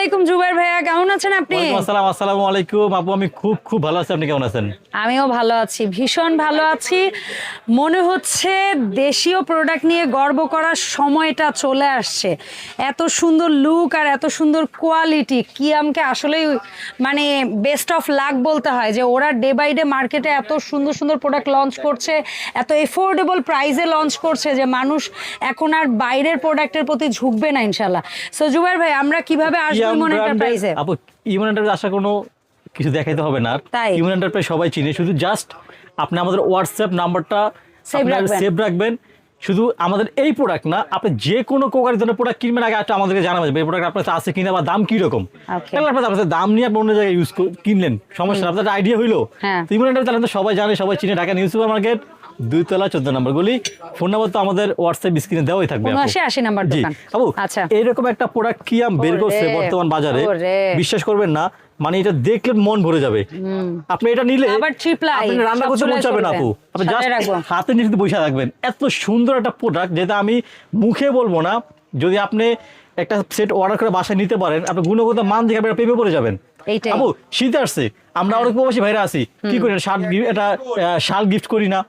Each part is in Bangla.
আলাইকুম জুবাইর ভাইয়া, কেমন আছেন আপনি? আসসালামু আলাইকুম আপু, আমি খুব ভালো আছি। আপনি কেমন আছেন? আমিও ভালো আছি, ভীষণ ভালো আছি। মনে হচ্ছে দেশীয় প্রোডাক্ট নিয়ে গর্ব করার সময়টা চলে আসছে। এত সুন্দর লুক আর এত সুন্দর কোয়ালিটি, কিয়ামকে আসলেই মানে বেস্ট অফ লাক বলতে হয় যে ওরা ডে বাই ডে মার্কেটে এত সুন্দর সুন্দর প্রোডাক্ট লঞ্চ করছে, এত এফোর্ডেবল প্রাইসে লঞ্চ করছে যে মানুষ এখন আর বাইরের প্রোডাক্টের প্রতি ঝুঁকবে না ইনশাল্লাহ। সো জুবাইর ভাই, আমরা কিভাবে আসবো ইমন এন্টারপ্রাইজে? আপু ইমন এন্টারপ্রাইজ আসা কোনো কিছু দেখাইতে হবে না। ইমন এন্টারপ্রাইজ সবাই চিনে, শুধু জাস্ট আপনি আমাদের হোয়াটসঅ্যাপ নাম্বারটা সেভ রাখবেন। শুধু আমাদের এই প্রোডাক্ট না, আপনি যে কোনো কোকারি ধরনের প্রোডাক্ট কিনবেন আগে একটা আমাদেরকে জানাবেন এই প্রোডাক্ট আপনার আছে কিনা বা দাম কিরকম। আপনার দাম নিয়ে আপনি অন্য জায়গায় ইউজ কিনলেন, সমস্যা আপনার আইডিয়া হইলো। ইমন এন্টারপ্রাইজ সবাই জানে, সবাই চিনে, ঢাকা নিউ সুপার মার্কেট 2 তলা 14 নম্বর গলি। ফোন নাম্বার তো আমাদের হোয়াটসঅ্যাপ স্ক্রিনে দেওয়াই থাকবে। 7980 নাম্বার দোকান। আপু এইরকম একটা প্রোডাক্ট কিয়াম বের করছে বর্তমান বাজারে, বিশ্বাস করবেন না, মানে এটা দেখলে মন ভরে যাবে। আপনি এটা নিলে আপনি রান্না করতে মন চাবে না আপু, আপনি জাস্ট হাতে নিয়ে বসে থাকবেন। এত সুন্দর একটা প্রোডাক্ট যেটা আমি মুখে বলবো না, যদি আপনি একটা সেট অর্ডার করে বাসায় নিতে পারেন, আপনি গুণগত মান দেখে আপনি প্রেমে পড়ে যাবেন। আপু শীত আসছে, আমরা অনেক প্রবাসী ভাইরা আছি, কি করি এটা শাল গিফট করি না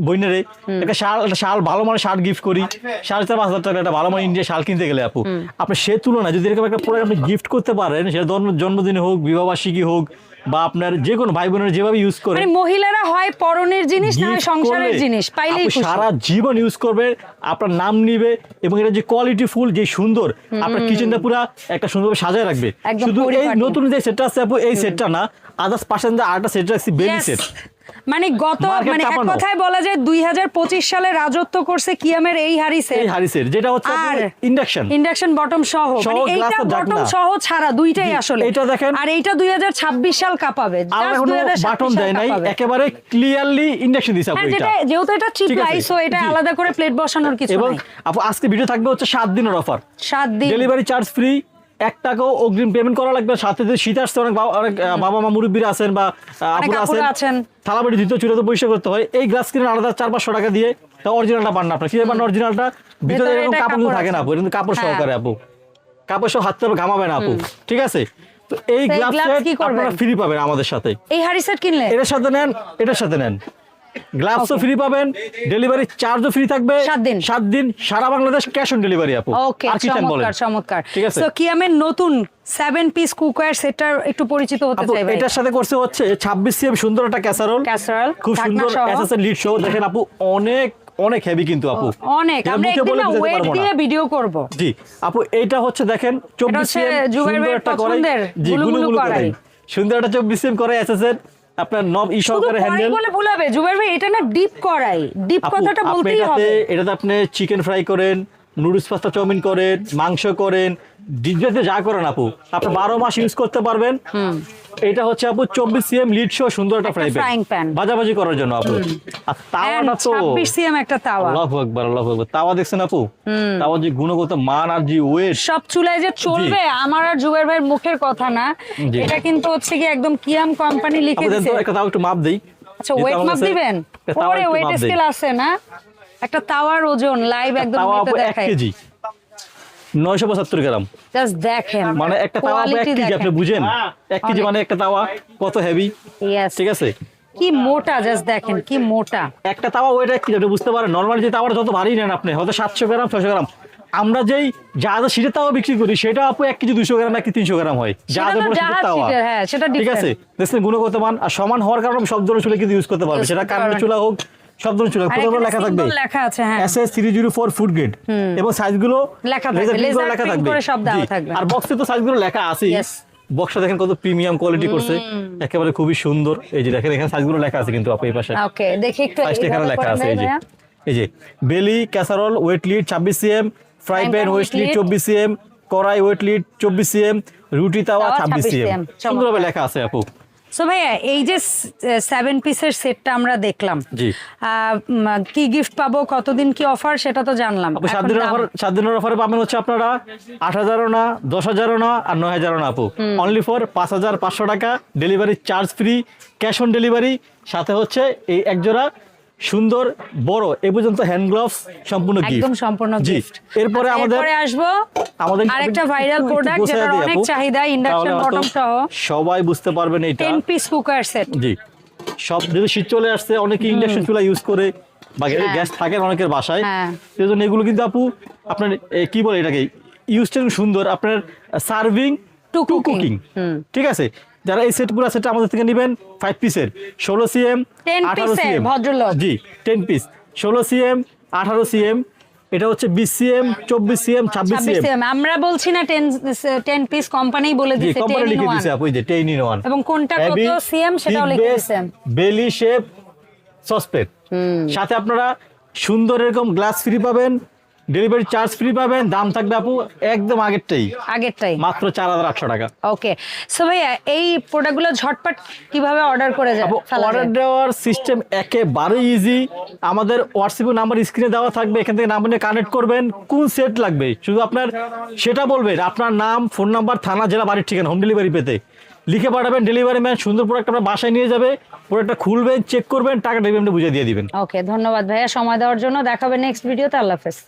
বইনারে, একটা শাল ভালো মানের শার্ট গিফট করি, 5,500 টাকা একটা ভালো মানের ইন্ডিয়া শাল কিনতে গেলে আপু আপনি সে তুলনায় যদি এরকম একটা প্রোডাক্ট আপনি গিফট করতে পারেন, সেটা জন্মদিনে হোক, বিবাহবার্ষিকী হোক, বা আপনার যে কোনো ভাই বোনের যেভাবে ইউজ করে, মহিলারা হয় পরনের জিনিস না সংসারের জিনিস পাইলেই খুশি, সারা জীবন ইউজ করবে, আপনার নাম নিবে, এবং এটা যে কোয়ালিটি ফুল, যে সুন্দর, আপনার কিচেনটা পুরো একটা সুন্দরভাবে সাজায় রাখবে। শুধু এই নতুন যে সেটটা আছে আপু, এই সেটটা না, আদার্স পাশে আরেকটা সেট রাখছি, বেবি সেট। মানে এক কথায় বলা যায় 2025 সালে রাজত্ব করছে কিয়ামের এই হারিসের, যেটা হচ্ছে ইন্ডাকশন বটম সহ, মানে এইটা বটম সহ ছাড়া দুইটাই আসলে এটা দেখেন, আর এইটা 2026 সাল কাঁপাবে, বাটন দেয় নাই, একেবারে ক্লিয়ারলি ইন্ডাকশন দিছে আপু। এটা যেহেতু এটা চিপ প্রাইস, সো এটা আলাদা করে প্লেট বসানোর কিছু নাই। এবং আপু আজকে ভিডিও থাকবে হচ্ছে 7 দিনের অফার, 7 দিন ডেলিভারি চার্জ ফ্রি, 1 টাকাও অগ্রিম পেমেন্ট করা লাগবে। সাথে যদি শীত আসছে, অনেক বাবা মা মুরব্বীরা আছেন বা আপুরা আছেন, থালাবাড়ি দ্বিতীয় চুলাতে পরিষ্কার করতে হয়, এই গ্লাস কিনে আলাদা 400-500 টাকা দিয়ে তা অরিজিনালটা পান না। আপনার কি পান? অরিজিনালটা ভিতরে এরকম কাপড় থাকে না আপু, কিন্তু কাপড় সহকারে আপু, কাপড় সহ হাতে ঘামাবে না আপু, ঠিক আছে? তো এই গ্লাস সেট আপনারা ফ্রি পাবেন আমাদের সাথে। এই হাড়ি সেট কিনলে এটার সাথে নেন, এটার সাথে নেন, গ্লাভসও ফ্রি পাবেন, ডেলিভারি চার্জও ফ্রি থাকবে 7 দিন সারা বাংলাদেশ, ক্যাশ অন ডেলিভারি আপু। ওকে, চমৎকার। ঠিক আছে, সো কিয়ামের নতুন 7 পিস কুকওয়্যার সেটটার একটু পরিচিত হতে চাইবে। এটার সাথে করছে হচ্ছে 26 সিএম সুন্দর একটা ক্যাসারোল, খুব সুন্দর এসএসএল লিড শো। দেখেন আপু, অনেক হেভি কিন্তু আপু, অনেক। আমরা একদিন ওয়েট দিয়ে ভিডিও করব। জি আপু, এইটা হচ্ছে দেখেন 24 সিএম সুন্দর একটা কড়াই, জি গুলুগুলু কড়াই, সুন্দর একটা 24 সিএম কড়াই এসএসএল, আপনার নব সহকারে হ্যান্ডেল বলে ভুলাবে জুবাইর ভাই, এটা না ডিপ কড়াই, ডিপ কথাটা বলতেই হবে। এটাতে আপনি চিকেন ফ্রাই করেন, নুডলস পাস্তা চাউমিন করেন, মাংস করেন, ডিজাতে যা করেন আপু, আপনি 12 মাস ইউজ করতে পারবেন। এটা হচ্ছে আপু 24 সিএম লিড শো, সুন্দর একটা ফ্রাইং প্যান ভাজাভাজি করার জন্য আপু। আর তাওয়াটা তো 26 সিএম একটা তাওয়া, আল্লাহু আকবার, আল্লাহু আকবার। তাওয়া দেখছেন আপু, তাওয়া যে গুণগত মান আর যে ওয়েট, সব চুলায় যে চলবে আমার আর জুবাইর ভাইয়ের মুখের কথা না, এটা কিন্তু হচ্ছে কি একদম কিয়াম কোম্পানি লিখে দিয়েছে। একটা তাও একটু মাপ দেই। আচ্ছা, ওয়েট মাপ দিবেন? পরে ওয়েট স্কেল আছে না, একটা তাওয়ার ওজন লাইভ একদম নিতে দেখাই। 1 কেজি 975 গ্রাম, জাস্ট দেখেন, মানে একটা তাওয়া 1 কেজি, আপনি বুঝেন 1 কেজি মানে একটা তাওয়া কত হেভি। ঠিক আছে, কি মোটা, জাস্ট দেখেন কি মোটা একটা তাওয়া, ওয়েট 1 কেজি, আপনি বুঝতে পারেন। নরমাল যে তাওয়াটা যত ভারী নেন আপনি, হয়তো 700 গ্রাম 600 গ্রাম, আমরা যেই জাহাজের শীতের তাওয়া বিক্রি করি সেটা আপু 1 কেজি 200 গ্রাম, 1 কেজি 300 গ্রাম হয় জাহাজের তাওয়া। ঠিক আছে, দেখছেন গুণগত মান আর সমান হওয়ার কারণে সব ধরনের চুলা কিন্তু ইউজ করতে পারবে, সেটা কারেন্টের চুলা হোক, সব ধরনের চুলা প্রথমে লেখা থাকবে, লেখা আছে SS 304 ফুড গ্রেড, এবং সাইজগুলো লেখা থাকবে, সব দেওয়া থাকবে, আর বক্সে তো সাইজগুলো লেখা আছে। বক্সটা দেখেন কত প্রিমিয়াম কোয়ালিটি করছে, একেবারে খুবই সুন্দর। এই যে দেখেন এখানে সাইজগুলো লেখা আছে কিন্তু আপু এই পাশে, ওকে দেখি একটু, এখানে লেখা আছে। এই যে belly casserole with lid 26 CM, fry pan with lid 24 CM, কড়াই ওয়েট লিড 24 সিএম, রুটি তাওয়া 26 সিএম, সুন্দরভাবে লেখা আছে আপু। সো ভাইয়া, এই যে 7 পিসের সেটটা আমরা দেখলাম, জি কি গিফট পাবো, কতদিন কি অফার, সেটা তো জানলাম। 7 দিনের অফারে পাবেন হচ্ছে আপনারা 8,000 না, 10,000 না, আর 9,000 না আপু, অনলি ফর 5,500 টাকা, delivery charge free, cash on delivery, সাথে হচ্ছে এই এক জোড়া সুন্দর বড় এ পর্যন্ত হ্যান্ড গ্লাভস সম্পূর্ণ গিফট, একদম সম্পূর্ণ গিফট। এরপরে এরপরে আসবো আমাদের আরেকটা ভাইরাল প্রোডাক্ট যেটার অনেক চাহিদা, ইন্ডাকশন বটম সহ, সবাই বুঝতে পারবেন এটা 10 পিস কুকার সেট। জি, সব যেহেতু শীত চলে আসছে, অনেকে ইন্ডাকশন চুলা ইউজ করে বা গ্যাস থাকে না অনেকের বাসায়, সেজন্য এগুলো কিন্তু আপু আপনার কি বলে এটাকে ইউজটা সুন্দর, আপনার সার্ভিং টু কুকিং, ঠিক আছে। যারা এই সেট পুরো সেটটা আমাদের থেকে নেবেন 5 পিসের 16 সিএম 18 সিএম ভদ্রলোক, জি 10 পিস 16 সিএম 18 সিএম, এটা হচ্ছে 20 সিএম 24 সিএম 26 সিএম। আমরা বলছি না 10 পিস, কোম্পানি বলে দিয়েছে, কোম্পানি লিখে দিয়েছে আপু, এই যে 10 in 1 এবং কোনটা কত সিএম সেটাও লিখে দিয়েছে। বেলি শেপ সসপেন, সাথে আপনারা সুন্দর এরকম গ্লাস ফ্রি পাবেন, ডেলিভারি চার্জ ফ্রি পাবেন, দাম থাকবে আপু একদম আগেরটাই মাত্র 4800 টাকা। ওকে, সো ভাইয়া এই প্রোডাক্টগুলো ঝটপট কিভাবে অর্ডার করে যায়? অর্ডার দেওয়ার সিস্টেম একেবারে ইজি, আমাদের হোয়াটসঅ্যাপ নাম্বার স্ক্রিনে দেওয়া থাকবে, এখান থেকে নাম্বার নিয়ে কানেক্ট করবেন, কোন সেট লাগবে শুধু আপনার সেটা বলবেন, আপনার নাম, ফোন নাম্বার, থানা, জেলা, বাড়ির ঠিকানা, হোম ডেলিভারি পেতে লিখে পাঠাবেন, ডেলিভারি ম্যান সুন্দর প্রোডাক্ট আপনার বাসায় নিয়ে যাবে, প্রোডাক্টটা খুলবেন, চেক করবেন, টাকা বুঝিয়ে দিয়ে দিবেন। ওকে, ধন্যবাদ ভাইয়া সময় দেওয়ার জন্য। দেখাবে নেক্সট ভিডিওতে। আল্লাহ হাফেজ।